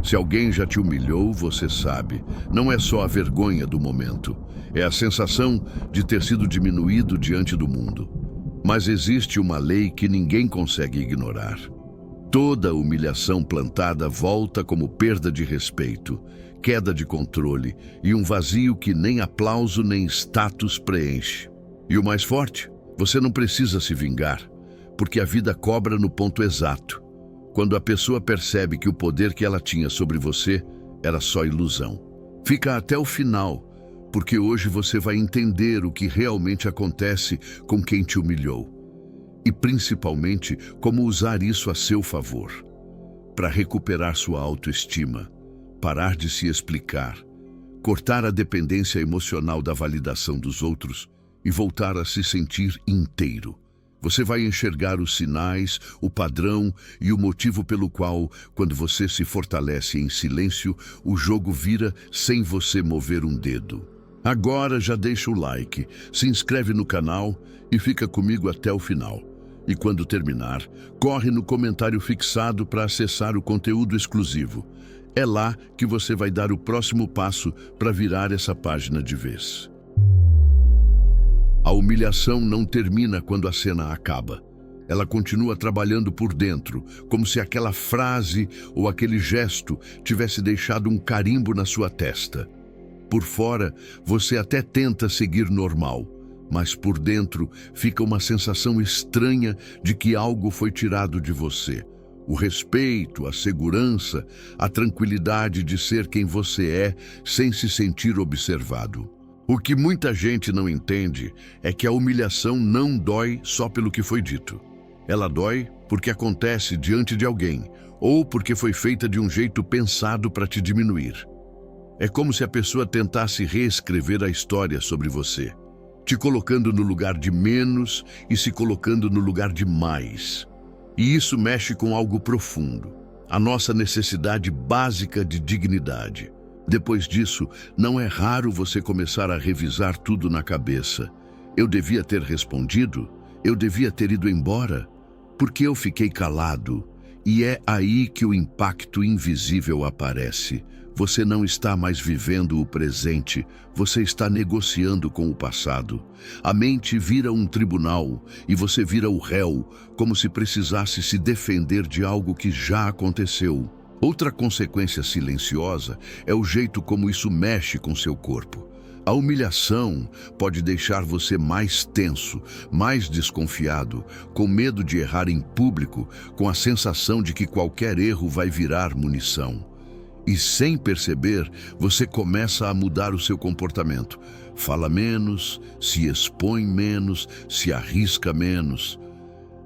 Se alguém já te humilhou, você sabe. Não é só a vergonha do momento. É a sensação de ter sido diminuído diante do mundo. Mas existe uma lei que ninguém consegue ignorar. Toda humilhação plantada volta como perda de respeito, queda de controle e um vazio que nem aplauso nem status preenche. E o mais forte, você não precisa se vingar, porque a vida cobra no ponto exato, quando a pessoa percebe que o poder que ela tinha sobre você era só ilusão. Fica até o final, porque hoje você vai entender o que realmente acontece com quem te humilhou. E principalmente como usar isso a seu favor, para recuperar sua autoestima, parar de se explicar, cortar a dependência emocional da validação dos outros e voltar a se sentir inteiro. Você vai enxergar os sinais, o padrão e o motivo pelo qual, quando você se fortalece em silêncio, o jogo vira sem você mover um dedo. Agora já deixa o like, se inscreve no canal e fica comigo até o final. E quando terminar, corre no comentário fixado para acessar o conteúdo exclusivo. É lá que você vai dar o próximo passo para virar essa página de vez. A humilhação não termina quando a cena acaba. Ela continua trabalhando por dentro, como se aquela frase ou aquele gesto tivesse deixado um carimbo na sua testa. Por fora, você até tenta seguir normal, mas por dentro fica uma sensação estranha de que algo foi tirado de você. O respeito, a segurança, a tranquilidade de ser quem você é sem se sentir observado. O que muita gente não entende é que a humilhação não dói só pelo que foi dito. Ela dói porque acontece diante de alguém ou porque foi feita de um jeito pensado para te diminuir. É como se a pessoa tentasse reescrever a história sobre você, te colocando no lugar de menos e se colocando no lugar de mais. E isso mexe com algo profundo, a nossa necessidade básica de dignidade. Depois disso, não é raro você começar a revisar tudo na cabeça. Eu devia ter respondido? Eu devia ter ido embora? Por que eu fiquei calado? E é aí que o impacto invisível aparece. Você não está mais vivendo o presente, você está negociando com o passado. A mente vira um tribunal e você vira o réu, como se precisasse se defender de algo que já aconteceu. Outra consequência silenciosa é o jeito como isso mexe com seu corpo. A humilhação pode deixar você mais tenso, mais desconfiado, com medo de errar em público, com a sensação de que qualquer erro vai virar munição. E sem perceber, você começa a mudar o seu comportamento. Fala menos, se expõe menos, se arrisca menos.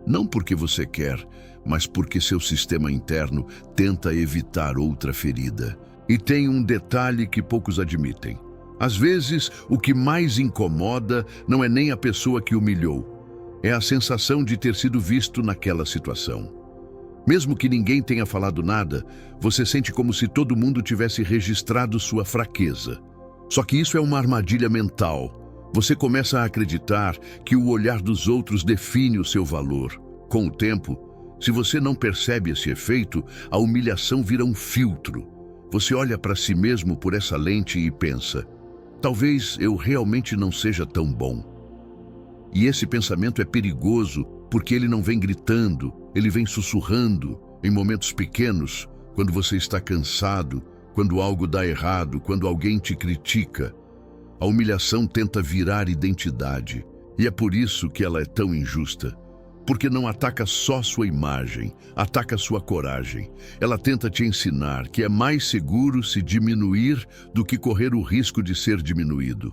Não porque você quer, mas porque seu sistema interno tenta evitar outra ferida. E tem um detalhe que poucos admitem. Às vezes, o que mais incomoda não é nem a pessoa que humilhou. É a sensação de ter sido visto naquela situação. Mesmo que ninguém tenha falado nada, você sente como se todo mundo tivesse registrado sua fraqueza. Só que isso é uma armadilha mental. Você começa a acreditar que o olhar dos outros define o seu valor. Com o tempo, se você não percebe esse efeito, a humilhação vira um filtro. Você olha para si mesmo por essa lente e pensa: talvez eu realmente não seja tão bom. E esse pensamento é perigoso porque ele não vem gritando, ele vem sussurrando em momentos pequenos, quando você está cansado, quando algo dá errado, quando alguém te critica. A humilhação tenta virar identidade, e é por isso que ela é tão injusta. Porque não ataca só sua imagem, ataca sua coragem. Ela tenta te ensinar que é mais seguro se diminuir do que correr o risco de ser diminuído.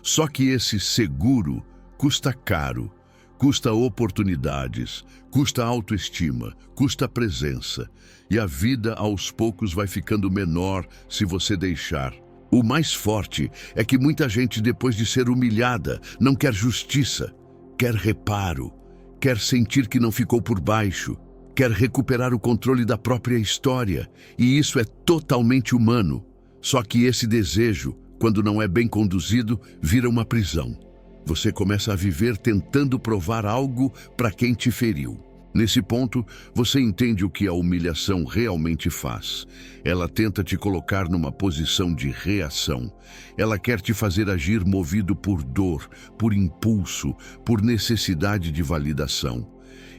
Só que esse seguro custa caro, custa oportunidades, custa autoestima, custa presença. E a vida aos poucos vai ficando menor se você deixar. O mais forte é que muita gente, depois de ser humilhada, não quer justiça, quer reparo. Quer sentir que não ficou por baixo, quer recuperar o controle da própria história, e isso é totalmente humano. Só que esse desejo, quando não é bem conduzido, vira uma prisão. Você começa a viver tentando provar algo para quem te feriu. Nesse ponto, você entende o que a humilhação realmente faz. Ela tenta te colocar numa posição de reação. Ela quer te fazer agir movido por dor, por impulso, por necessidade de validação.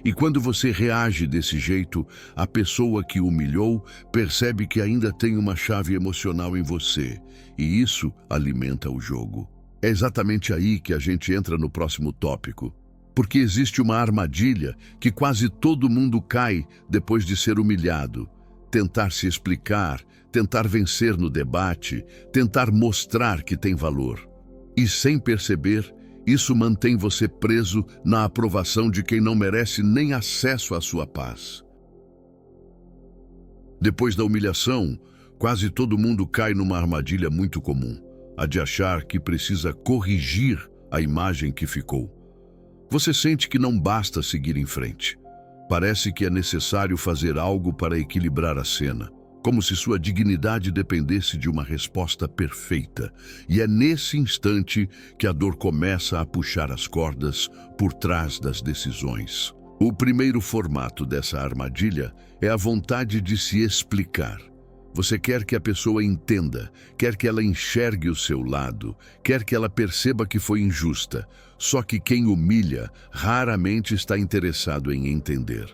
E quando você reage desse jeito, a pessoa que humilhou percebe que ainda tem uma chave emocional em você, e isso alimenta o jogo. É exatamente aí que a gente entra no próximo tópico. Porque existe uma armadilha que quase todo mundo cai depois de ser humilhado. Tentar se explicar, tentar vencer no debate, tentar mostrar que tem valor. E sem perceber, isso mantém você preso na aprovação de quem não merece nem acesso à sua paz. Depois da humilhação, quase todo mundo cai numa armadilha muito comum, a de achar que precisa corrigir a imagem que ficou. Você sente que não basta seguir em frente. Parece que é necessário fazer algo para equilibrar a cena, como se sua dignidade dependesse de uma resposta perfeita. E é nesse instante que a dor começa a puxar as cordas por trás das decisões. O primeiro formato dessa armadilha é a vontade de se explicar. Você quer que a pessoa entenda, quer que ela enxergue o seu lado, quer que ela perceba que foi injusta. Só que quem humilha raramente está interessado em entender.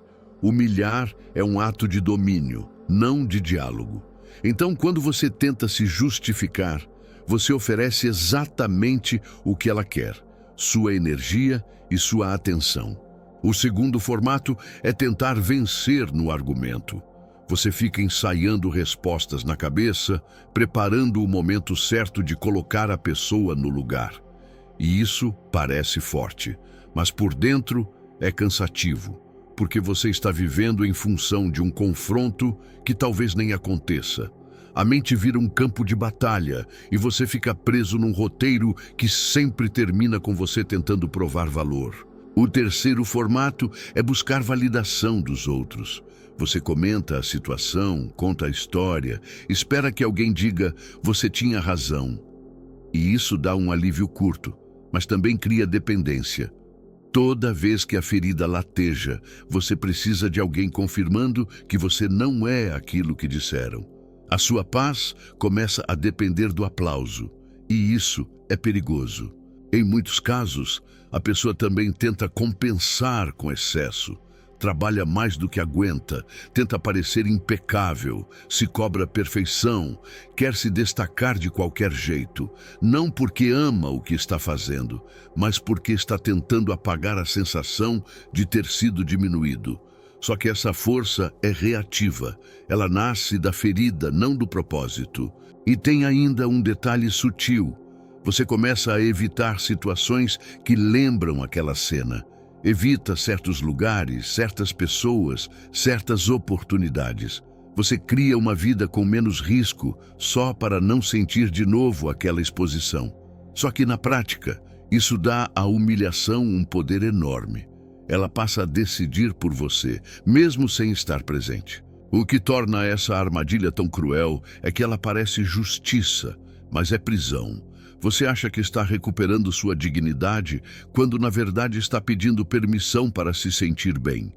Humilhar é um ato de domínio, não de diálogo. Então, quando você tenta se justificar, você oferece exatamente o que ela quer, sua energia e sua atenção. O segundo formato é tentar vencer no argumento. Você fica ensaiando respostas na cabeça, preparando o momento certo de colocar a pessoa no lugar. E isso parece forte, mas por dentro é cansativo, porque você está vivendo em função de um confronto que talvez nem aconteça. A mente vira um campo de batalha e você fica preso num roteiro que sempre termina com você tentando provar valor. O terceiro formato é buscar validação dos outros. Você comenta a situação, conta a história, espera que alguém diga "você tinha razão". E isso dá um alívio curto, mas também cria dependência. Toda vez que a ferida lateja, você precisa de alguém confirmando que você não é aquilo que disseram. A sua paz começa a depender do aplauso, e isso é perigoso. Em muitos casos, a pessoa também tenta compensar com excesso. Trabalha mais do que aguenta, tenta parecer impecável, se cobra perfeição, quer se destacar de qualquer jeito, não porque ama o que está fazendo, mas porque está tentando apagar a sensação de ter sido diminuído. Só que essa força é reativa, ela nasce da ferida, não do propósito. E tem ainda um detalhe sutil. Você começa a evitar situações que lembram aquela cena. Evita certos lugares, certas pessoas, certas oportunidades. Você cria uma vida com menos risco só para não sentir de novo aquela exposição. Só que na prática, isso dá à humilhação um poder enorme. Ela passa a decidir por você, mesmo sem estar presente. O que torna essa armadilha tão cruel é que ela parece justiça, mas é prisão. Você acha que está recuperando sua dignidade, quando na verdade está pedindo permissão para se sentir bem.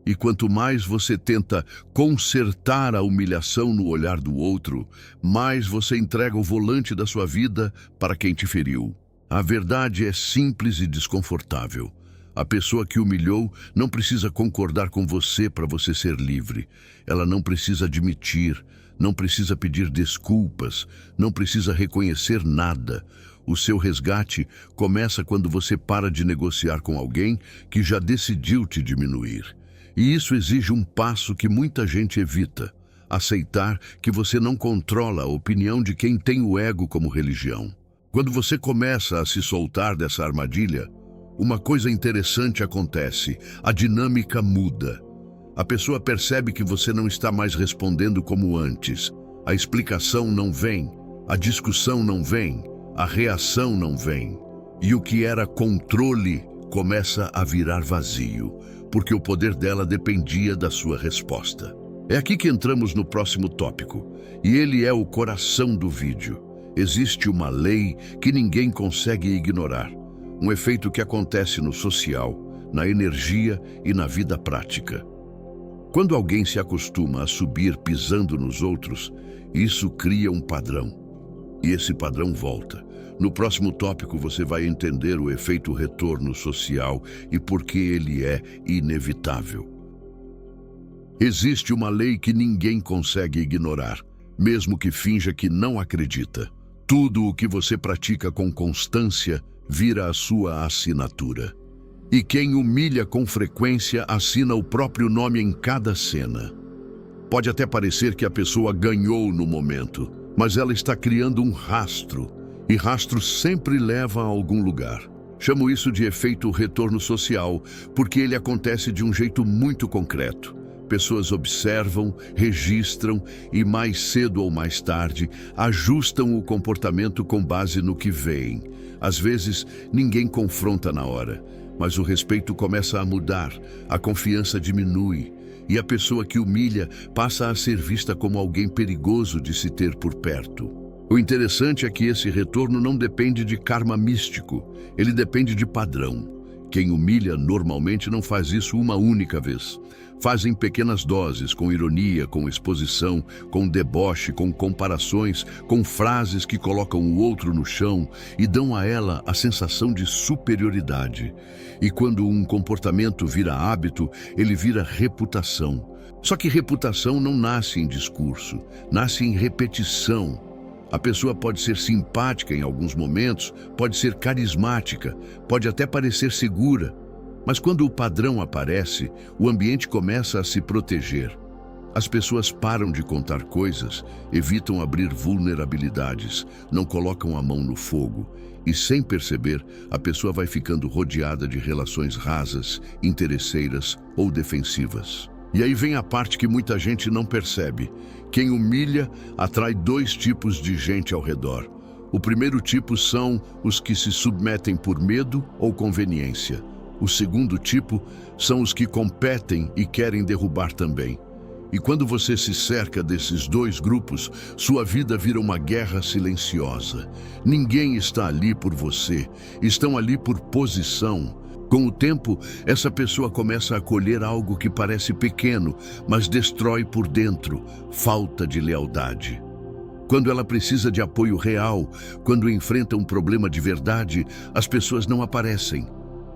E quanto mais você tenta consertar a humilhação no olhar do outro, mais você entrega o volante da sua vida para quem te feriu. A verdade é simples e desconfortável. A pessoa que humilhou não precisa concordar com você para você ser livre. Ela não precisa admitir, não precisa pedir desculpas, não precisa reconhecer nada. O seu resgate começa quando você para de negociar com alguém que já decidiu te diminuir. E isso exige um passo que muita gente evita: aceitar que você não controla a opinião de quem tem o ego como religião. Quando você começa a se soltar dessa armadilha, uma coisa interessante acontece: a dinâmica muda. A pessoa percebe que você não está mais respondendo como antes. A explicação não vem, a discussão não vem, a reação não vem. E o que era controle começa a virar vazio, porque o poder dela dependia da sua resposta. É aqui que entramos no próximo tópico, e ele é o coração do vídeo. Existe uma lei que ninguém consegue ignorar, um efeito que acontece no social, na energia e na vida prática. Quando alguém se acostuma a subir pisando nos outros, isso cria um padrão. E esse padrão volta. No próximo tópico você vai entender o efeito retorno social e por que ele é inevitável. Existe uma lei que ninguém consegue ignorar, mesmo que finja que não acredita. Tudo o que você pratica com constância vira a sua assinatura. E quem humilha com frequência assina o próprio nome em cada cena. Pode até parecer que a pessoa ganhou no momento, mas ela está criando um rastro, e rastro sempre leva a algum lugar. Chamo isso de efeito retorno social, porque ele acontece de um jeito muito concreto. Pessoas observam, registram e, mais cedo ou mais tarde, ajustam o comportamento com base no que veem. Às vezes, ninguém confronta na hora, mas o respeito começa a mudar, a confiança diminui, e a pessoa que humilha passa a ser vista como alguém perigoso de se ter por perto. O interessante é que esse retorno não depende de karma místico, ele depende de padrão. Quem humilha normalmente não faz isso uma única vez. Faz em pequenas doses, com ironia, com exposição, com deboche, com comparações, com frases que colocam o outro no chão e dão a ela a sensação de superioridade. E quando um comportamento vira hábito, ele vira reputação. Só que reputação não nasce em discurso, nasce em repetição. A pessoa pode ser simpática em alguns momentos, pode ser carismática, pode até parecer segura. Mas quando o padrão aparece, o ambiente começa a se proteger. As pessoas param de contar coisas, evitam abrir vulnerabilidades, não colocam a mão no fogo. E sem perceber, a pessoa vai ficando rodeada de relações rasas, interesseiras ou defensivas. E aí vem a parte que muita gente não percebe. Quem humilha atrai dois tipos de gente ao redor. O primeiro tipo são os que se submetem por medo ou conveniência. O segundo tipo são os que competem e querem derrubar também. E quando você se cerca desses dois grupos, sua vida vira uma guerra silenciosa. Ninguém está ali por você, estão ali por posição. Com o tempo, essa pessoa começa a colher algo que parece pequeno, mas destrói por dentro, falta de lealdade. Quando ela precisa de apoio real, quando enfrenta um problema de verdade, as pessoas não aparecem.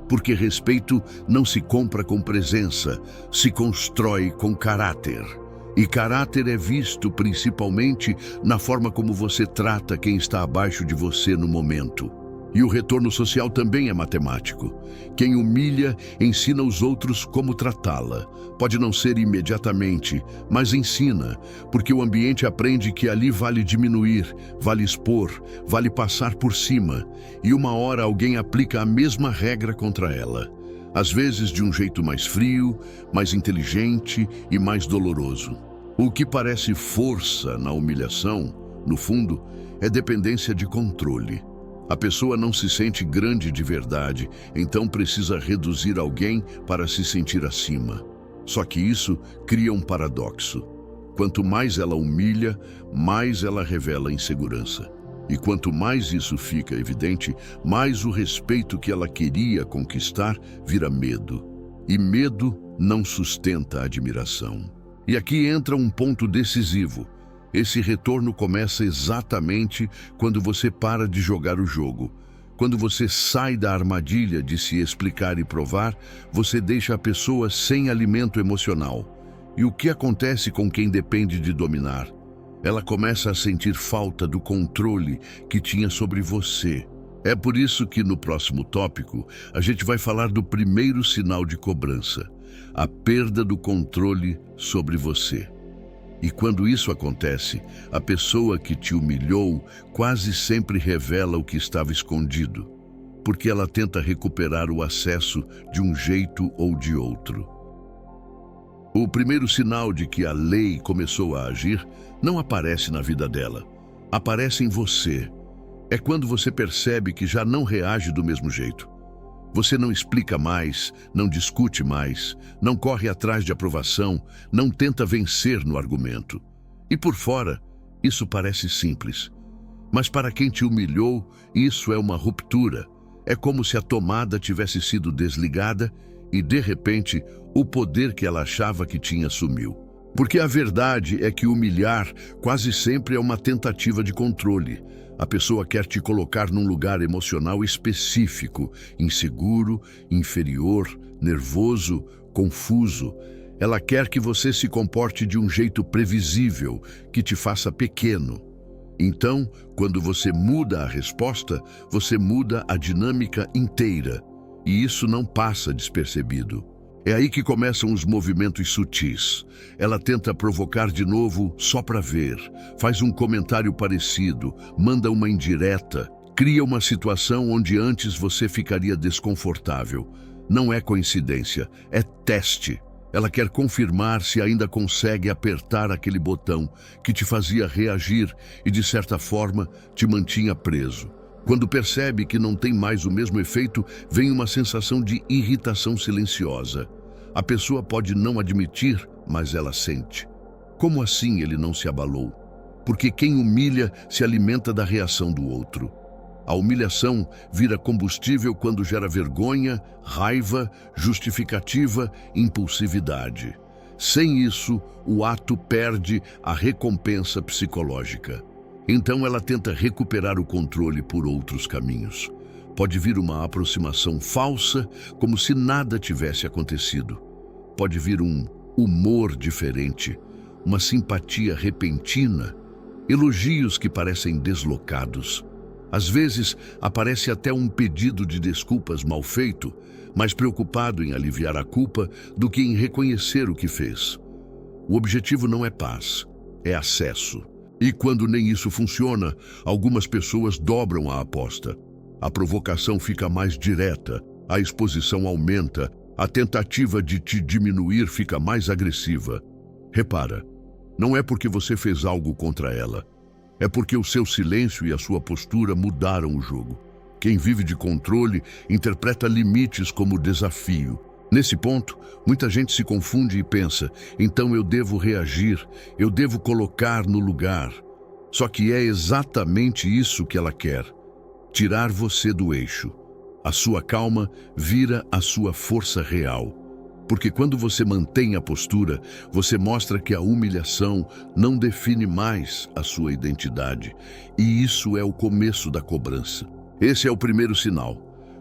Porque respeito não se compra com presença, se constrói com caráter. E caráter é visto principalmente na forma como você trata quem está abaixo de você no momento. E o retorno social também é matemático. Quem humilha ensina os outros como tratá-la. Pode não ser imediatamente, mas ensina, porque o ambiente aprende que ali vale diminuir, vale expor, vale passar por cima. E uma hora alguém aplica a mesma regra contra ela. Às vezes de um jeito mais frio, mais inteligente e mais doloroso. O que parece força na humilhação, no fundo, é dependência de controle. A pessoa não se sente grande de verdade, então precisa reduzir alguém para se sentir acima. Só que isso cria um paradoxo. Quanto mais ela humilha, mais ela revela insegurança. E quanto mais isso fica evidente, mais o respeito que ela queria conquistar vira medo. E medo não sustenta a admiração. E aqui entra um ponto decisivo. Esse retorno começa exatamente quando você para de jogar o jogo. Quando você sai da armadilha de se explicar e provar, você deixa a pessoa sem alimento emocional. E o que acontece com quem depende de dominar? Ela começa a sentir falta do controle que tinha sobre você. É por isso que no próximo tópico a gente vai falar do primeiro sinal de cobrança, a perda do controle sobre você. E quando isso acontece, a pessoa que te humilhou quase sempre revela o que estava escondido, porque ela tenta recuperar o acesso de um jeito ou de outro. O primeiro sinal de que a lei começou a agir não aparece na vida dela, aparece em você. É quando você percebe que já não reage do mesmo jeito. Você não explica mais, não discute mais, não corre atrás de aprovação, não tenta vencer no argumento. E por fora, isso parece simples. Mas para quem te humilhou, isso é uma ruptura. É como se a tomada tivesse sido desligada e, de repente, o poder que ela achava que tinha sumiu. Porque a verdade é que humilhar quase sempre é uma tentativa de controle. A pessoa quer te colocar num lugar emocional específico, inseguro, inferior, nervoso, confuso. Ela quer que você se comporte de um jeito previsível, que te faça pequeno. Então, quando você muda a resposta, você muda a dinâmica inteira. E isso não passa despercebido. É aí que começam os movimentos sutis. Ela tenta provocar de novo só para ver, faz um comentário parecido, manda uma indireta, cria uma situação onde antes você ficaria desconfortável. Não é coincidência, é teste. Ela quer confirmar se ainda consegue apertar aquele botão que te fazia reagir e, de certa forma, te mantinha preso. Quando percebe que não tem mais o mesmo efeito, vem uma sensação de irritação silenciosa. A pessoa pode não admitir, mas ela sente. Como assim ele não se abalou? Porque quem humilha se alimenta da reação do outro. A humilhação vira combustível quando gera vergonha, raiva, justificativa, impulsividade. Sem isso, o ato perde a recompensa psicológica. Então ela tenta recuperar o controle por outros caminhos. Pode vir uma aproximação falsa, como se nada tivesse acontecido. Pode vir um humor diferente, uma simpatia repentina, elogios que parecem deslocados. Às vezes, aparece até um pedido de desculpas mal feito, mais preocupado em aliviar a culpa do que em reconhecer o que fez. O objetivo não é paz, é acesso. E quando nem isso funciona, algumas pessoas dobram a aposta. A provocação fica mais direta, a exposição aumenta, a tentativa de te diminuir fica mais agressiva. Repara, não é porque você fez algo contra ela. É porque o seu silêncio e a sua postura mudaram o jogo. Quem vive de controle interpreta limites como desafio. Nesse ponto, muita gente se confunde e pensa, então eu devo reagir, eu devo colocar no lugar. Só que é exatamente isso que ela quer, tirar você do eixo. A sua calma vira a sua força real. Porque quando você mantém a postura, você mostra que a humilhação não define mais a sua identidade. E isso é o começo da cobrança. Esse é o primeiro sinal.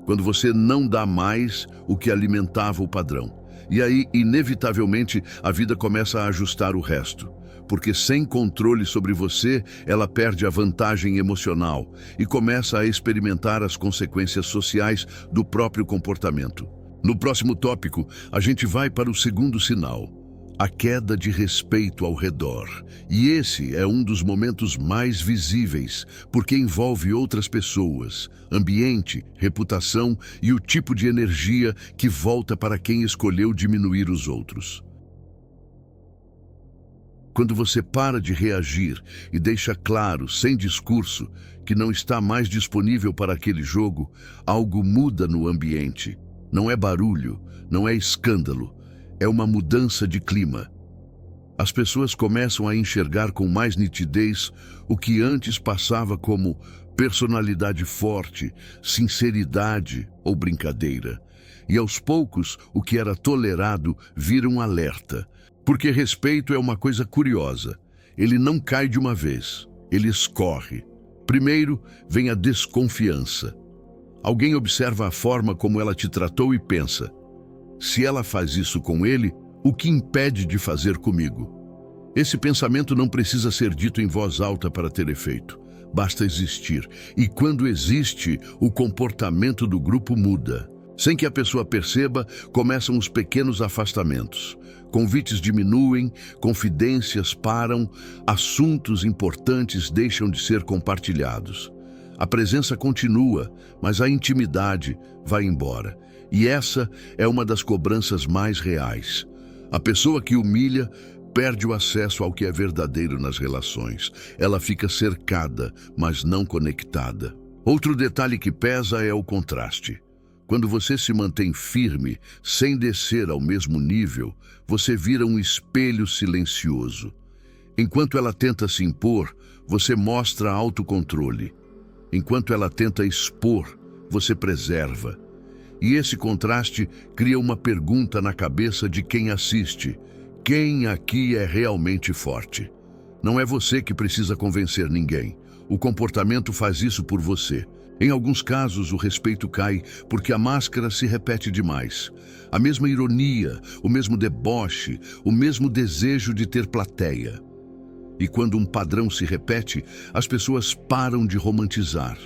Quando você não dá mais o que alimentava o padrão. E aí, inevitavelmente, a vida começa a ajustar o resto. Porque sem controle sobre você, ela perde a vantagem emocional e começa a experimentar as consequências sociais do próprio comportamento. No próximo tópico, a gente vai para o segundo sinal, a queda de respeito ao redor. E esse é um dos momentos mais visíveis, porque envolve outras pessoas, ambiente, reputação e o tipo de energia que volta para quem escolheu diminuir os outros. Quando você para de reagir e deixa claro, sem discurso, que não está mais disponível para aquele jogo, algo muda no ambiente. Não é barulho, não é escândalo, é uma mudança de clima. As pessoas começam a enxergar com mais nitidez o que antes passava como personalidade forte, sinceridade ou brincadeira. E aos poucos, o que era tolerado vira um alerta. Porque respeito é uma coisa curiosa. Ele não cai de uma vez, ele escorre. Primeiro vem a desconfiança. Alguém observa a forma como ela te tratou e pensa: se ela faz isso com ele, o que impede de fazer comigo? Esse pensamento não precisa ser dito em voz alta para ter efeito. Basta existir. E quando existe, o comportamento do grupo muda. Sem que a pessoa perceba, começam os pequenos afastamentos. Convites diminuem, confidências param, assuntos importantes deixam de ser compartilhados. A presença continua, mas a intimidade vai embora. E essa é uma das cobranças mais reais. A pessoa que humilha perde o acesso ao que é verdadeiro nas relações. Ela fica cercada, mas não conectada. Outro detalhe que pesa é o contraste. Quando você se mantém firme, sem descer ao mesmo nível, você vira um espelho silencioso. Enquanto ela tenta se impor, você mostra autocontrole. Enquanto ela tenta expor, você preserva. E esse contraste cria uma pergunta na cabeça de quem assiste: quem aqui é realmente forte? Não é você que precisa convencer ninguém. O comportamento faz isso por você. Em alguns casos, o respeito cai porque a máscara se repete demais. A mesma ironia, o mesmo deboche, o mesmo desejo de ter plateia. E quando um padrão se repete, as pessoas param de romantizar.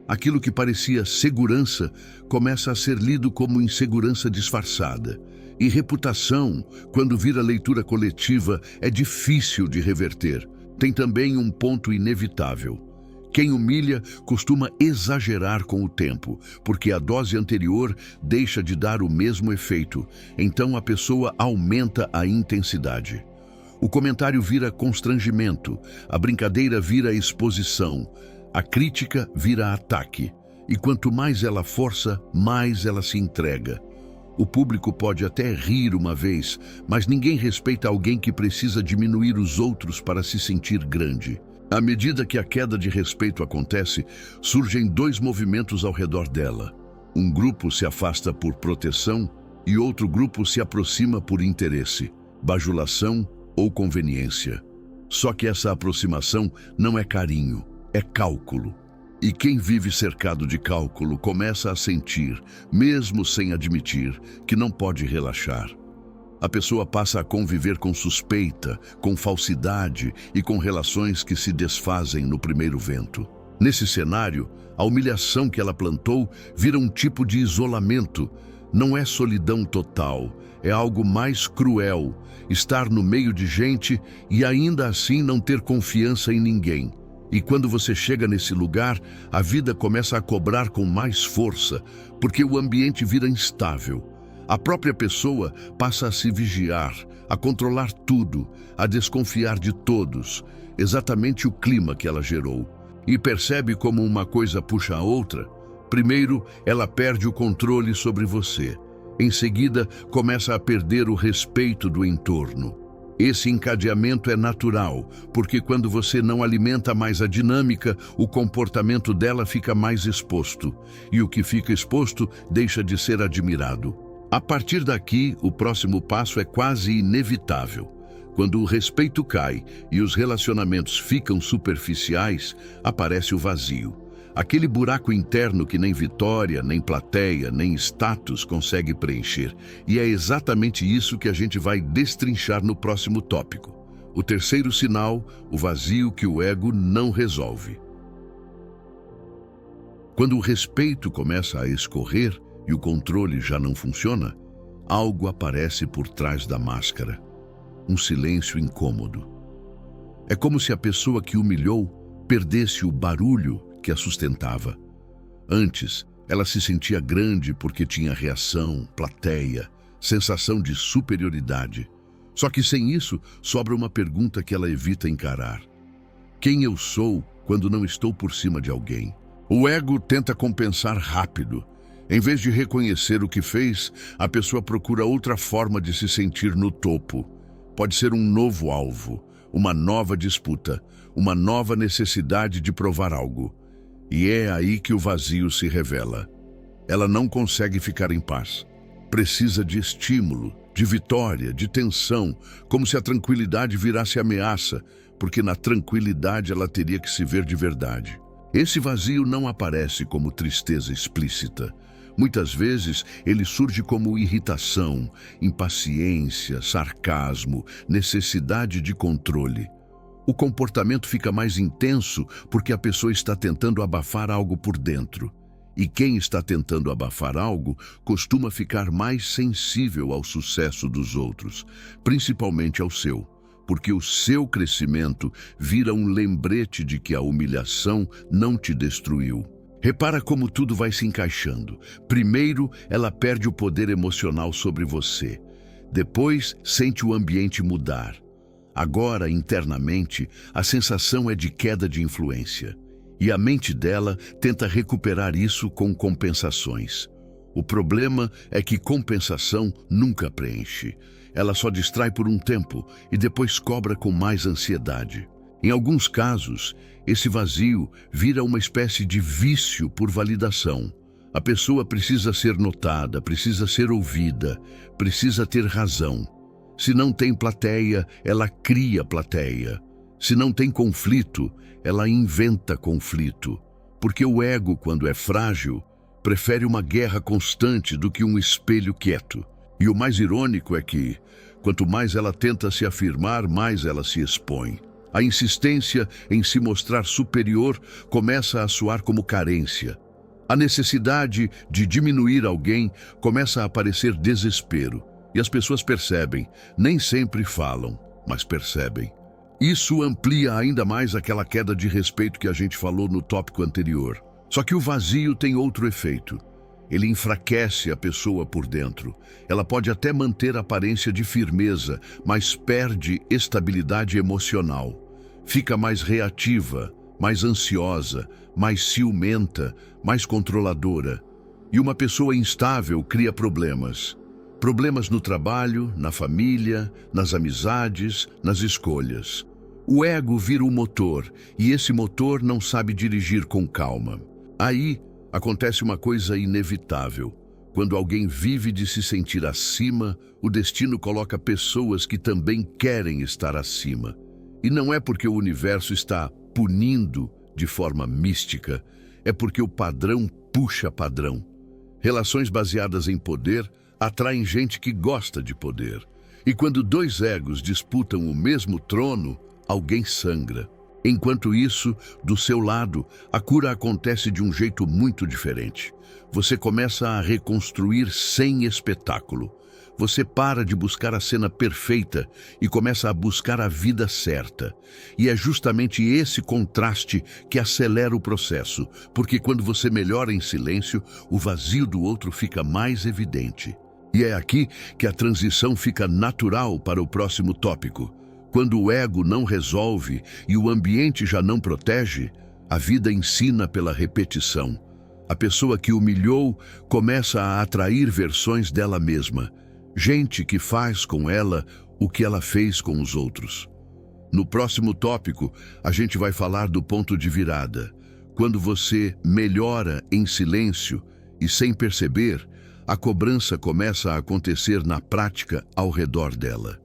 Aquilo que parecia segurança começa a ser lido como insegurança disfarçada. E reputação, quando vira leitura coletiva, é difícil de reverter. Tem também um ponto inevitável. Quem humilha costuma exagerar com o tempo, porque a dose anterior deixa de dar o mesmo efeito. Então a pessoa aumenta a intensidade. O comentário vira constrangimento, a brincadeira vira exposição, a crítica vira ataque. E quanto mais ela força, mais ela se entrega. O público pode até rir uma vez, mas ninguém respeita alguém que precisa diminuir os outros para se sentir grande. À medida que a queda de respeito acontece, surgem dois movimentos ao redor dela. Um grupo se afasta por proteção e outro grupo se aproxima por interesse, bajulação ou conveniência. Só que essa aproximação não é carinho, é cálculo. E quem vive cercado de cálculo começa a sentir, mesmo sem admitir, que não pode relaxar. A pessoa passa a conviver com suspeita, com falsidade e com relações que se desfazem no primeiro vento. Nesse cenário, a humilhação que ela plantou vira um tipo de isolamento. Não é solidão total, é algo mais cruel, estar no meio de gente e ainda assim não ter confiança em ninguém. E quando você chega nesse lugar, a vida começa a cobrar com mais força, porque o ambiente vira instável. A própria pessoa passa a se vigiar, a controlar tudo, a desconfiar de todos, exatamente o clima que ela gerou. E percebe como uma coisa puxa a outra? Primeiro, ela perde o controle sobre você. Em seguida, começa a perder o respeito do entorno. Esse encadeamento é natural, porque quando você não alimenta mais a dinâmica, o comportamento dela fica mais exposto. E o que fica exposto deixa de ser admirado. A partir daqui, o próximo passo é quase inevitável. Quando o respeito cai e os relacionamentos ficam superficiais, aparece o vazio. Aquele buraco interno que nem vitória, nem plateia, nem status consegue preencher. E é exatamente isso que a gente vai destrinchar no próximo tópico. O terceiro sinal, o vazio que o ego não resolve. Quando o respeito começa a escorrer e o controle já não funciona, algo aparece por trás da máscara. Um silêncio incômodo. É como se a pessoa que humilhou perdesse o barulho que a sustentava. Antes, ela se sentia grande porque tinha reação, plateia, sensação de superioridade. Só que sem isso, sobra uma pergunta que ela evita encarar. Quem eu sou quando não estou por cima de alguém? O ego tenta compensar rápido. Em vez de reconhecer o que fez, a pessoa procura outra forma de se sentir no topo. Pode ser um novo alvo, uma nova disputa, uma nova necessidade de provar algo. E é aí que o vazio se revela. Ela não consegue ficar em paz. Precisa de estímulo, de vitória, de tensão, como se a tranquilidade virasse ameaça, porque na tranquilidade ela teria que se ver de verdade. Esse vazio não aparece como tristeza explícita. Muitas vezes ele surge como irritação, impaciência, sarcasmo, necessidade de controle. O comportamento fica mais intenso porque a pessoa está tentando abafar algo por dentro. E quem está tentando abafar algo costuma ficar mais sensível ao sucesso dos outros, principalmente ao seu, porque o seu crescimento vira um lembrete de que a humilhação não te destruiu. Repara como tudo vai se encaixando. Primeiro, ela perde o poder emocional sobre você. Depois, sente o ambiente mudar. Agora, internamente, a sensação é de queda de influência. E a mente dela tenta recuperar isso com compensações. O problema é que compensação nunca preenche. Ela só distrai por um tempo e depois cobra com mais ansiedade. Em alguns casos, esse vazio vira uma espécie de vício por validação. A pessoa precisa ser notada, precisa ser ouvida, precisa ter razão. Se não tem plateia, ela cria plateia. Se não tem conflito, ela inventa conflito. Porque o ego, quando é frágil, prefere uma guerra constante do que um espelho quieto. E o mais irônico é que, quanto mais ela tenta se afirmar, mais ela se expõe. A insistência em se mostrar superior começa a soar como carência. A necessidade de diminuir alguém começa a aparecer desespero. E as pessoas percebem, nem sempre falam, mas percebem. Isso amplia ainda mais aquela queda de respeito que a gente falou no tópico anterior. Só que o vazio tem outro efeito. Ele enfraquece a pessoa por dentro. Ela pode até manter a aparência de firmeza, mas perde estabilidade emocional. Fica mais reativa, mais ansiosa, mais ciumenta, mais controladora. E uma pessoa instável cria problemas. Problemas no trabalho, na família, nas amizades, nas escolhas. O ego vira o motor, e esse motor não sabe dirigir com calma. Aí acontece uma coisa inevitável. Quando alguém vive de se sentir acima, o destino coloca pessoas que também querem estar acima. E não é porque o universo está punindo de forma mística, é porque o padrão puxa padrão. Relações baseadas em poder atraem gente que gosta de poder. E quando dois egos disputam o mesmo trono, alguém sangra. Enquanto isso, do seu lado, a cura acontece de um jeito muito diferente. Você começa a reconstruir sem espetáculo. Você para de buscar a cena perfeita e começa a buscar a vida certa. E é justamente esse contraste que acelera o processo, porque quando você melhora em silêncio, o vazio do outro fica mais evidente. E é aqui que a transição fica natural para o próximo tópico. Quando o ego não resolve e o ambiente já não protege, a vida ensina pela repetição. A pessoa que humilhou começa a atrair versões dela mesma. Gente que faz com ela o que ela fez com os outros. No próximo tópico, a gente vai falar do ponto de virada. Quando você melhora em silêncio e sem perceber, a cobrança começa a acontecer na prática ao redor dela.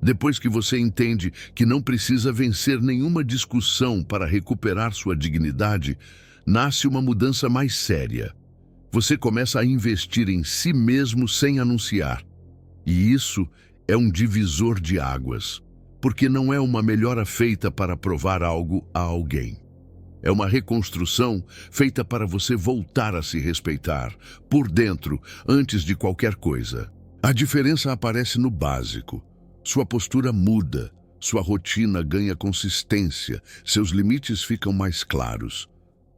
Depois que você entende que não precisa vencer nenhuma discussão para recuperar sua dignidade, nasce uma mudança mais séria. Você começa a investir em si mesmo sem anunciar. E isso é um divisor de águas, porque não é uma melhora feita para provar algo a alguém. É uma reconstrução feita para você voltar a se respeitar, por dentro, antes de qualquer coisa. A diferença aparece no básico. Sua postura muda, sua rotina ganha consistência, seus limites ficam mais claros.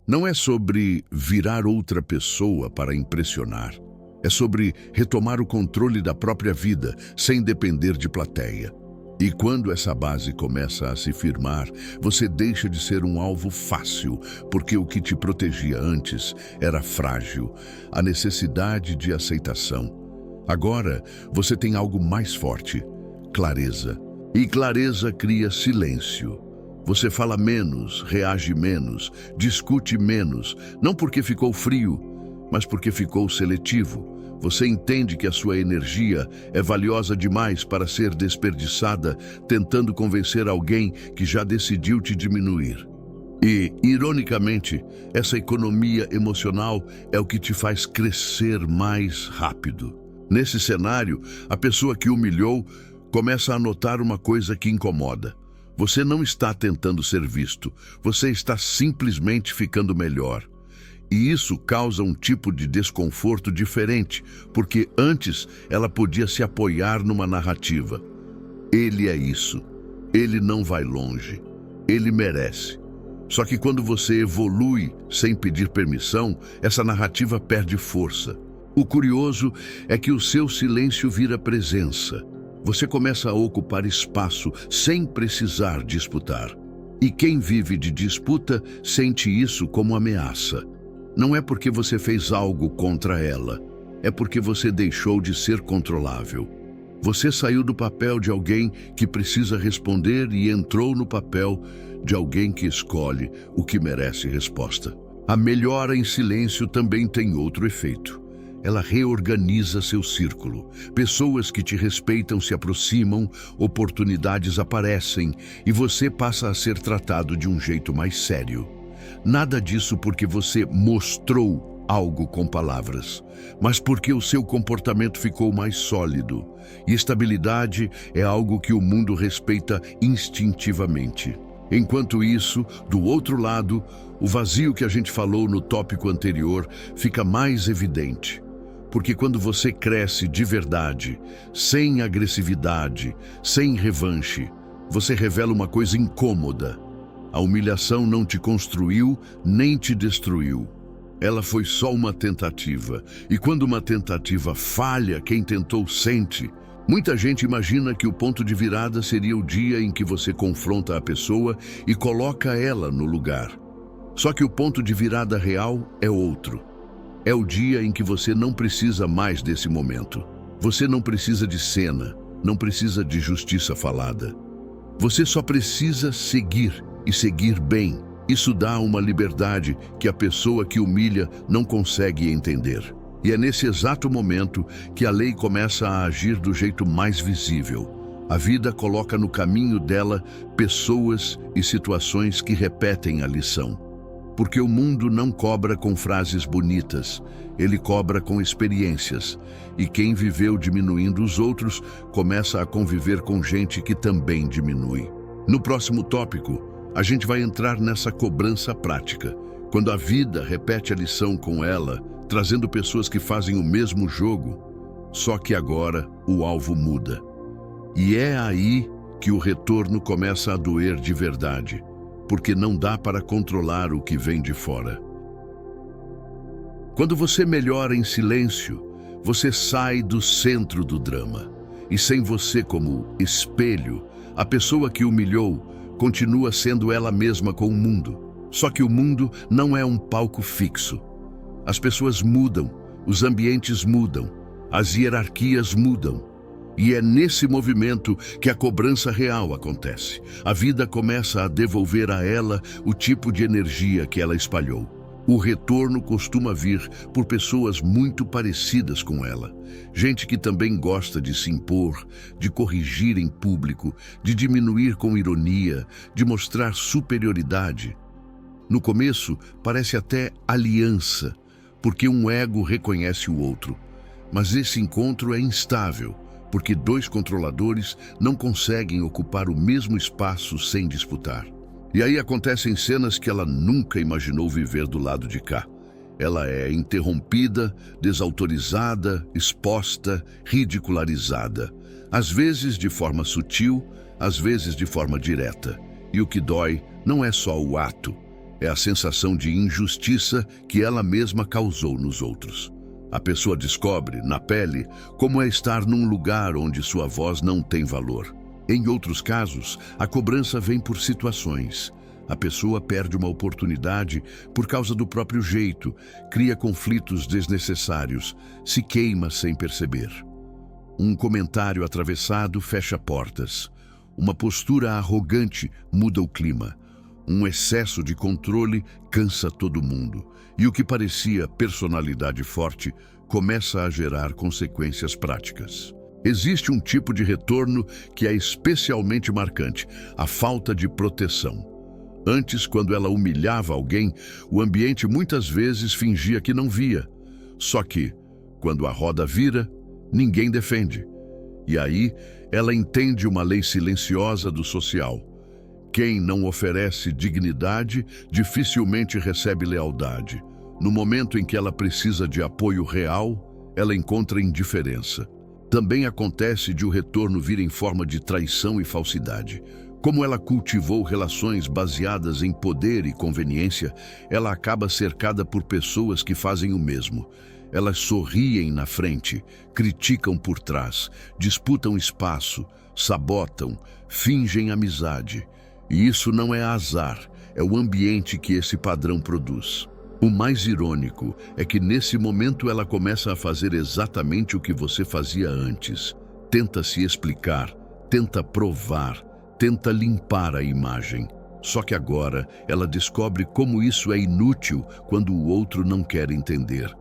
Não é sobre virar outra pessoa para impressionar. É sobre retomar o controle da própria vida, sem depender de plateia. E quando essa base começa a se firmar, você deixa de ser um alvo fácil, porque o que te protegia antes era frágil, a necessidade de aceitação. Agora, você tem algo mais forte: clareza. E clareza cria silêncio. Você fala menos, reage menos, discute menos, não porque ficou frio, mas porque ficou seletivo. Você entende que a sua energia é valiosa demais para ser desperdiçada tentando convencer alguém que já decidiu te diminuir. E, ironicamente, essa economia emocional é o que te faz crescer mais rápido. Nesse cenário, a pessoa que humilhou começa a notar uma coisa que incomoda. Você não está tentando ser visto, você está simplesmente ficando melhor. E isso causa um tipo de desconforto diferente, porque antes ela podia se apoiar numa narrativa. Ele é isso, ele não vai longe, ele merece. Só que quando você evolui sem pedir permissão, essa narrativa perde força. O curioso é que o seu silêncio vira presença. Você começa a ocupar espaço sem precisar disputar. E quem vive de disputa sente isso como ameaça. Não é porque você fez algo contra ela, é porque você deixou de ser controlável. Você saiu do papel de alguém que precisa responder e entrou no papel de alguém que escolhe o que merece resposta. A melhora em silêncio também tem outro efeito. Ela reorganiza seu círculo. Pessoas que te respeitam se aproximam, oportunidades aparecem e você passa a ser tratado de um jeito mais sério. Nada disso porque você mostrou algo com palavras, mas porque o seu comportamento ficou mais sólido. E estabilidade é algo que o mundo respeita instintivamente. Enquanto isso, do outro lado, o vazio que a gente falou no tópico anterior fica mais evidente. Porque quando você cresce de verdade, sem agressividade, sem revanche, você revela uma coisa incômoda. A humilhação não te construiu nem te destruiu. Ela foi só uma tentativa. E quando uma tentativa falha, quem tentou sente. Muita gente imagina que o ponto de virada seria o dia em que você confronta a pessoa e coloca ela no lugar. Só que o ponto de virada real é outro. É o dia em que você não precisa mais desse momento. Você não precisa de cena, não precisa de justiça falada. Você só precisa seguir e seguir bem. Isso dá uma liberdade que a pessoa que humilha não consegue entender. E é nesse exato momento que a lei começa a agir do jeito mais visível. A vida coloca no caminho dela pessoas e situações que repetem a lição. Porque o mundo não cobra com frases bonitas, ele cobra com experiências. E quem viveu diminuindo os outros começa a conviver com gente que também diminui. No próximo tópico, a gente vai entrar nessa cobrança prática. Quando a vida repete a lição com ela, trazendo pessoas que fazem o mesmo jogo, só que agora o alvo muda. E é aí que o retorno começa a doer de verdade, porque não dá para controlar o que vem de fora. Quando você melhora em silêncio, você sai do centro do drama. E sem você como espelho, a pessoa que humilhou continua sendo ela mesma com o mundo. Só que o mundo não é um palco fixo. As pessoas mudam, os ambientes mudam, as hierarquias mudam. E é nesse movimento que a cobrança real acontece. A vida começa a devolver a ela o tipo de energia que ela espalhou. O retorno costuma vir por pessoas muito parecidas com ela. Gente que também gosta de se impor, de corrigir em público, de diminuir com ironia, de mostrar superioridade. No começo, parece até aliança, porque um ego reconhece o outro. Mas esse encontro é instável, porque dois controladores não conseguem ocupar o mesmo espaço sem disputar. E aí acontecem cenas que ela nunca imaginou viver do lado de cá. Ela é interrompida, desautorizada, exposta, ridicularizada. Às vezes de forma sutil, às vezes de forma direta. E o que dói não é só o ato, é a sensação de injustiça que ela mesma causou nos outros. A pessoa descobre, na pele, como é estar num lugar onde sua voz não tem valor. Em outros casos, a cobrança vem por situações. A pessoa perde uma oportunidade por causa do próprio jeito, cria conflitos desnecessários, se queima sem perceber. Um comentário atravessado fecha portas. Uma postura arrogante muda o clima. Um excesso de controle cansa todo mundo. E o que parecia personalidade forte começa a gerar consequências práticas. Existe um tipo de retorno que é especialmente marcante, a falta de proteção. Antes, quando ela humilhava alguém, o ambiente muitas vezes fingia que não via. Só que, quando a roda vira, ninguém defende. E aí, ela entende uma lei silenciosa do social. Quem não oferece dignidade, dificilmente recebe lealdade. No momento em que ela precisa de apoio real, ela encontra indiferença. Também acontece de o retorno vir em forma de traição e falsidade. Como ela cultivou relações baseadas em poder e conveniência, ela acaba cercada por pessoas que fazem o mesmo. Elas sorriem na frente, criticam por trás, disputam espaço, sabotam, fingem amizade. E isso não é azar, é o ambiente que esse padrão produz. O mais irônico é que nesse momento ela começa a fazer exatamente o que você fazia antes. Tenta se explicar, tenta provar, tenta limpar a imagem. Só que agora ela descobre como isso é inútil quando o outro não quer entender.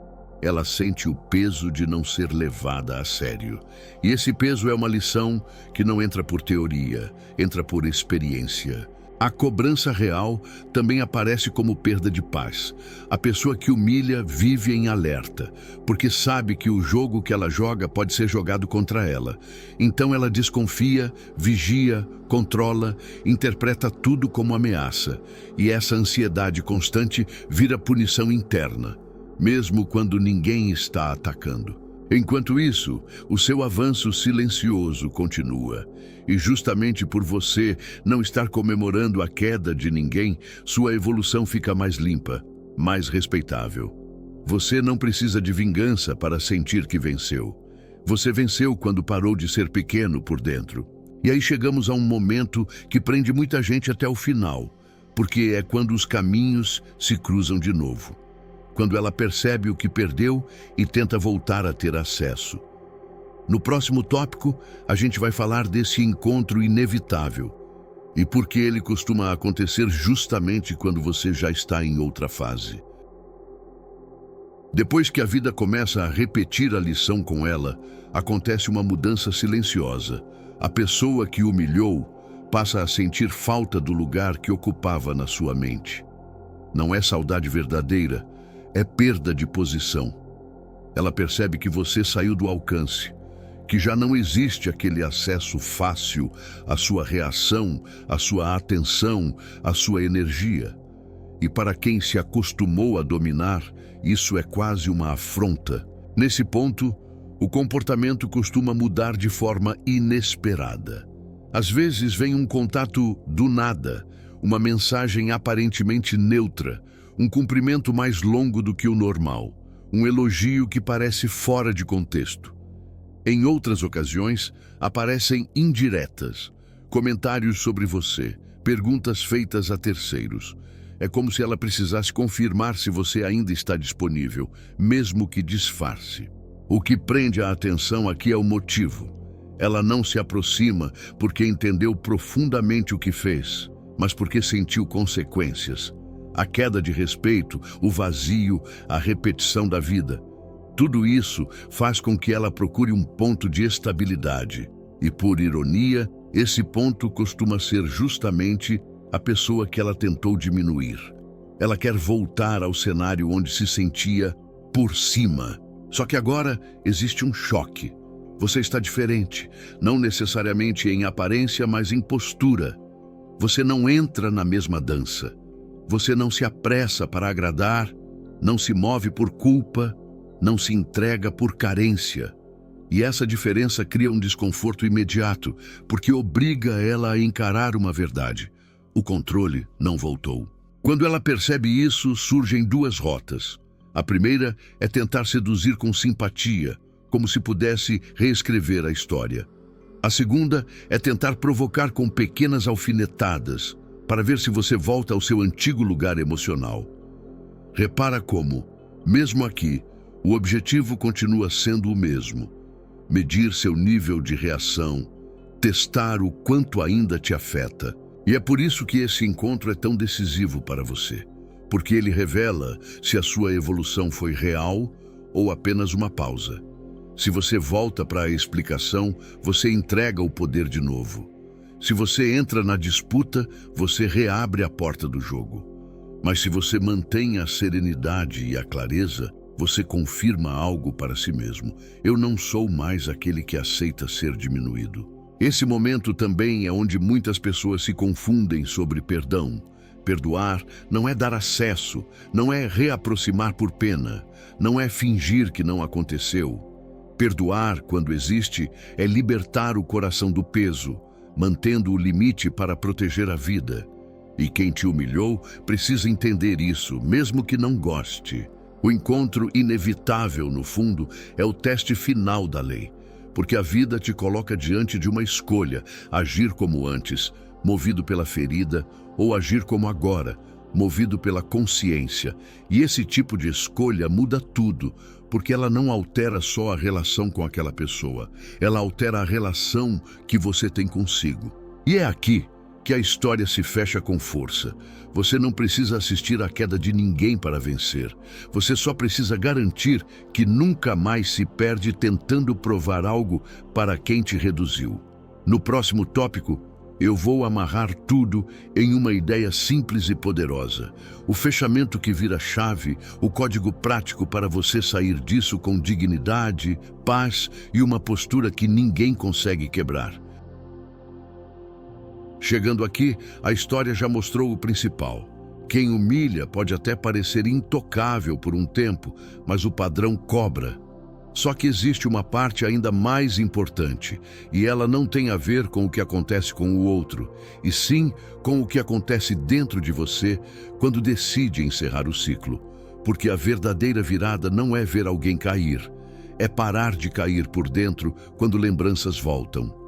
Ela sente o peso de não ser levada a sério. E esse peso é uma lição que não entra por teoria, entra por experiência. A cobrança real também aparece como perda de paz. A pessoa que humilha vive em alerta, porque sabe que o jogo que ela joga pode ser jogado contra ela. Então ela desconfia, vigia, controla, interpreta tudo como ameaça. E essa ansiedade constante vira punição interna, mesmo quando ninguém está atacando. Enquanto isso, o seu avanço silencioso continua. E justamente por você não estar comemorando a queda de ninguém, sua evolução fica mais limpa, mais respeitável. Você não precisa de vingança para sentir que venceu. Você venceu quando parou de ser pequeno por dentro. E aí chegamos a um momento que prende muita gente até o final, porque é quando os caminhos se cruzam de novo. Quando ela percebe o que perdeu e tenta voltar a ter acesso. No próximo tópico, a gente vai falar desse encontro inevitável e por que ele costuma acontecer justamente quando você já está em outra fase. Depois que a vida começa a repetir a lição com ela, acontece uma mudança silenciosa. A pessoa que humilhou passa a sentir falta do lugar que ocupava na sua mente. Não é saudade verdadeira, é perda de posição. Ela percebe que você saiu do alcance, que já não existe aquele acesso fácil à sua reação, à sua atenção, à sua energia. E para quem se acostumou a dominar, isso é quase uma afronta. Nesse ponto, o comportamento costuma mudar de forma inesperada. Às vezes vem um contato do nada, uma mensagem aparentemente neutra, um cumprimento mais longo do que o normal, um elogio que parece fora de contexto. Em outras ocasiões, aparecem indiretas, comentários sobre você, perguntas feitas a terceiros. É como se ela precisasse confirmar se você ainda está disponível, mesmo que disfarce. O que prende a atenção aqui é o motivo. Ela não se aproxima porque entendeu profundamente o que fez, mas porque sentiu consequências. A queda de respeito, o vazio, a repetição da vida. Tudo isso faz com que ela procure um ponto de estabilidade. E, por ironia, esse ponto costuma ser justamente a pessoa que ela tentou diminuir. Ela quer voltar ao cenário onde se sentia por cima. Só que agora existe um choque. Você está diferente, não necessariamente em aparência, mas em postura. Você não entra na mesma dança. Você não se apressa para agradar, não se move por culpa, não se entrega por carência. E essa diferença cria um desconforto imediato, porque obriga ela a encarar uma verdade. O controle não voltou. Quando ela percebe isso, surgem duas rotas. A primeira é tentar seduzir com simpatia, como se pudesse reescrever a história. A segunda é tentar provocar com pequenas alfinetadas, para ver se você volta ao seu antigo lugar emocional. Repara como, mesmo aqui, o objetivo continua sendo o mesmo: medir seu nível de reação, testar o quanto ainda te afeta. E é por isso que esse encontro é tão decisivo para você, porque ele revela se a sua evolução foi real ou apenas uma pausa. Se você volta para a explicação, você entrega o poder de novo. Se você entra na disputa, você reabre a porta do jogo. Mas se você mantém a serenidade e a clareza, você confirma algo para si mesmo. Eu não sou mais aquele que aceita ser diminuído. Esse momento também é onde muitas pessoas se confundem sobre perdão. Perdoar não é dar acesso, não é reaproximar por pena, não é fingir que não aconteceu. Perdoar, quando existe, é libertar o coração do peso, mantendo o limite para proteger a vida. E quem te humilhou precisa entender isso, mesmo que não goste. O encontro inevitável, no fundo, é o teste final da lei, porque a vida te coloca diante de uma escolha: agir como antes, movido pela ferida, ou agir como agora, movido pela consciência. E esse tipo de escolha muda tudo, porque ela não altera só a relação com aquela pessoa, ela altera a relação que você tem consigo. E é aqui que a história se fecha com força. Você não precisa assistir à queda de ninguém para vencer. Você só precisa garantir que nunca mais se perde tentando provar algo para quem te reduziu. No próximo tópico, eu vou amarrar tudo em uma ideia simples e poderosa. O fechamento que vira chave, o código prático para você sair disso com dignidade, paz e uma postura que ninguém consegue quebrar. Chegando aqui, a história já mostrou o principal. Quem humilha pode até parecer intocável por um tempo, mas o padrão cobra. Só que existe uma parte ainda mais importante, e ela não tem a ver com o que acontece com o outro, e sim com o que acontece dentro de você quando decide encerrar o ciclo. Porque a verdadeira virada não é ver alguém cair, é parar de cair por dentro quando lembranças voltam.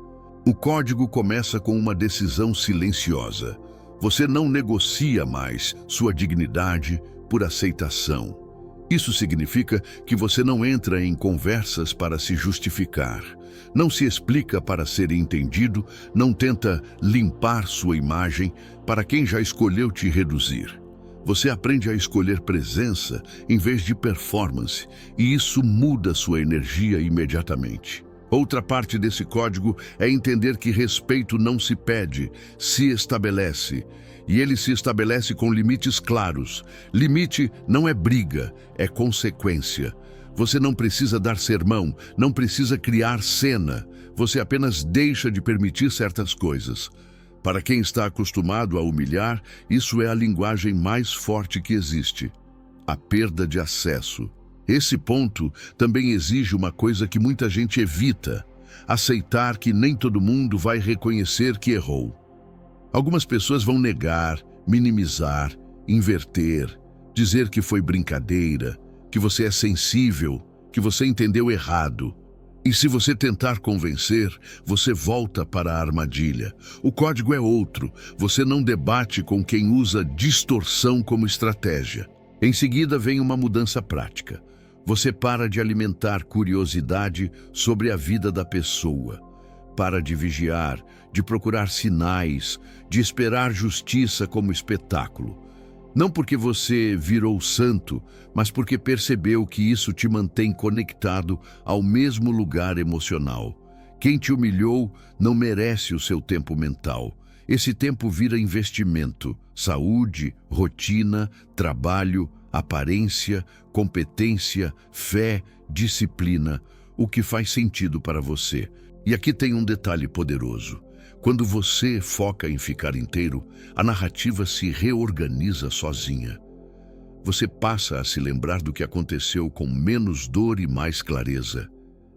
O código começa com uma decisão silenciosa. Você não negocia mais sua dignidade por aceitação. Isso significa que você não entra em conversas para se justificar, não se explica para ser entendido, não tenta limpar sua imagem para quem já escolheu te reduzir. Você aprende a escolher presença em vez de performance, e isso muda sua energia imediatamente. Outra parte desse código é entender que respeito não se pede, se estabelece. E ele se estabelece com limites claros. Limite não é briga, é consequência. Você não precisa dar sermão, não precisa criar cena. Você apenas deixa de permitir certas coisas. Para quem está acostumado a humilhar, isso é a linguagem mais forte que existe: a perda de acesso. Esse ponto também exige uma coisa que muita gente evita: aceitar que nem todo mundo vai reconhecer que errou. Algumas pessoas vão negar, minimizar, inverter, dizer que foi brincadeira, que você é sensível, que você entendeu errado. E se você tentar convencer, você volta para a armadilha. O código é outro. Você não debate com quem usa distorção como estratégia. Em seguida vem uma mudança prática. Você para de alimentar curiosidade sobre a vida da pessoa. Para de vigiar, de procurar sinais, de esperar justiça como espetáculo. Não porque você virou santo, mas porque percebeu que isso te mantém conectado ao mesmo lugar emocional. Quem te humilhou não merece o seu tempo mental. Esse tempo vira investimento, saúde, rotina, trabalho, aparência, competência, fé, disciplina, o que faz sentido para você. E aqui tem um detalhe poderoso. Quando você foca em ficar inteiro, a narrativa se reorganiza sozinha. Você passa a se lembrar do que aconteceu com menos dor e mais clareza.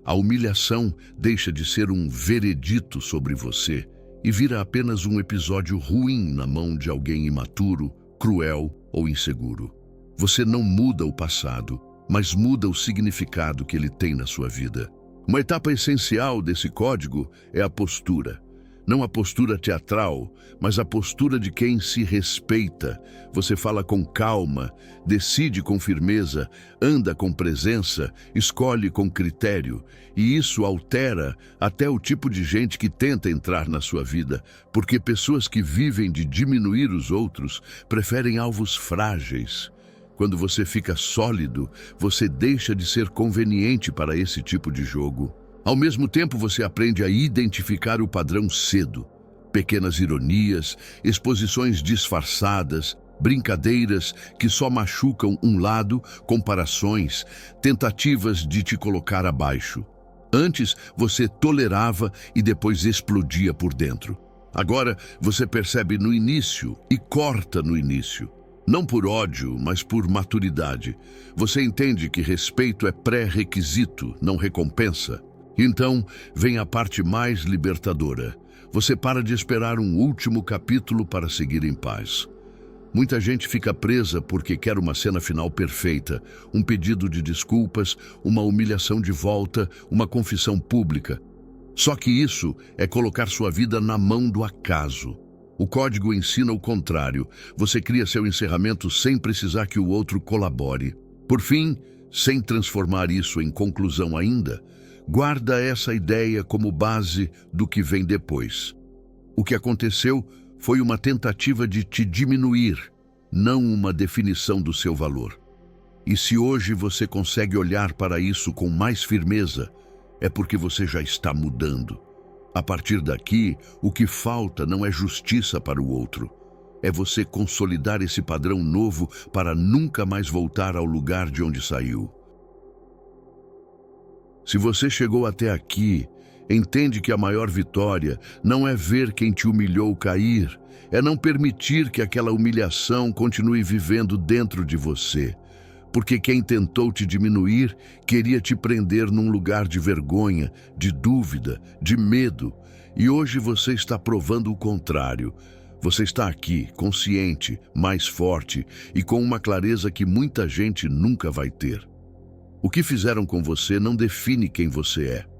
A humilhação deixa de ser um veredito sobre você e vira apenas um episódio ruim na mão de alguém imaturo, cruel ou inseguro. Você não muda o passado, mas muda o significado que ele tem na sua vida. Uma etapa essencial desse código é a postura. Não a postura teatral, mas a postura de quem se respeita. Você fala com calma, decide com firmeza, anda com presença, escolhe com critério. E isso altera até o tipo de gente que tenta entrar na sua vida, porque pessoas que vivem de diminuir os outros preferem alvos frágeis. Quando você fica sólido, você deixa de ser conveniente para esse tipo de jogo. Ao mesmo tempo, você aprende a identificar o padrão cedo. Pequenas ironias, exposições disfarçadas, brincadeiras que só machucam um lado, comparações, tentativas de te colocar abaixo. Antes, você tolerava e depois explodia por dentro. Agora, você percebe no início e corta no início. Não por ódio, mas por maturidade. Você entende que respeito é pré-requisito, não recompensa. Então, vem a parte mais libertadora. Você para de esperar um último capítulo para seguir em paz. Muita gente fica presa porque quer uma cena final perfeita, um pedido de desculpas, uma humilhação de volta, uma confissão pública. Só que isso é colocar sua vida na mão do acaso. O código ensina o contrário. Você cria seu encerramento sem precisar que o outro colabore. Por fim, sem transformar isso em conclusão ainda, guarda essa ideia como base do que vem depois. O que aconteceu foi uma tentativa de te diminuir, não uma definição do seu valor. E se hoje você consegue olhar para isso com mais firmeza, é porque você já está mudando. A partir daqui, o que falta não é justiça para o outro. É você consolidar esse padrão novo para nunca mais voltar ao lugar de onde saiu. Se você chegou até aqui, entende que a maior vitória não é ver quem te humilhou cair, é não permitir que aquela humilhação continue vivendo dentro de você. Porque quem tentou te diminuir queria te prender num lugar de vergonha, de dúvida, de medo. E hoje você está provando o contrário. Você está aqui, consciente, mais forte e com uma clareza que muita gente nunca vai ter. O que fizeram com você não define quem você é.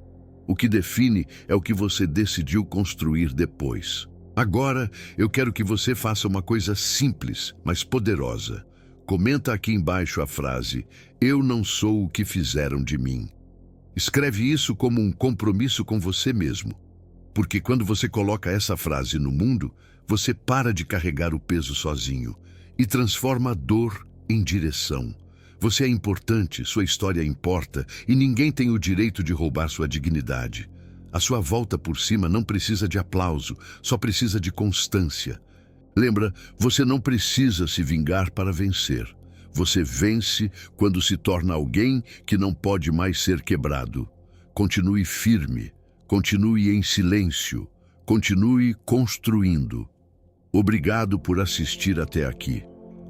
O que define é o que você decidiu construir depois. Agora, eu quero que você faça uma coisa simples, mas poderosa. Comenta aqui embaixo a frase: "Eu não sou o que fizeram de mim". Escreve isso como um compromisso com você mesmo. Porque quando você coloca essa frase no mundo, você para de carregar o peso sozinho e transforma a dor em direção. Você é importante, sua história importa e ninguém tem o direito de roubar sua dignidade. A sua volta por cima não precisa de aplauso, só precisa de constância. Lembra, você não precisa se vingar para vencer. Você vence quando se torna alguém que não pode mais ser quebrado. Continue firme, continue em silêncio, continue construindo. Obrigado por assistir até aqui.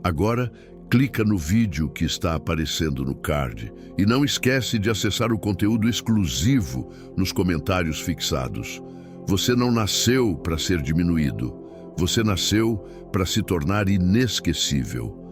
Agora, clica no vídeo que está aparecendo no card e não esquece de acessar o conteúdo exclusivo nos comentários fixados. Você não nasceu para ser diminuído. Você nasceu para se tornar inesquecível.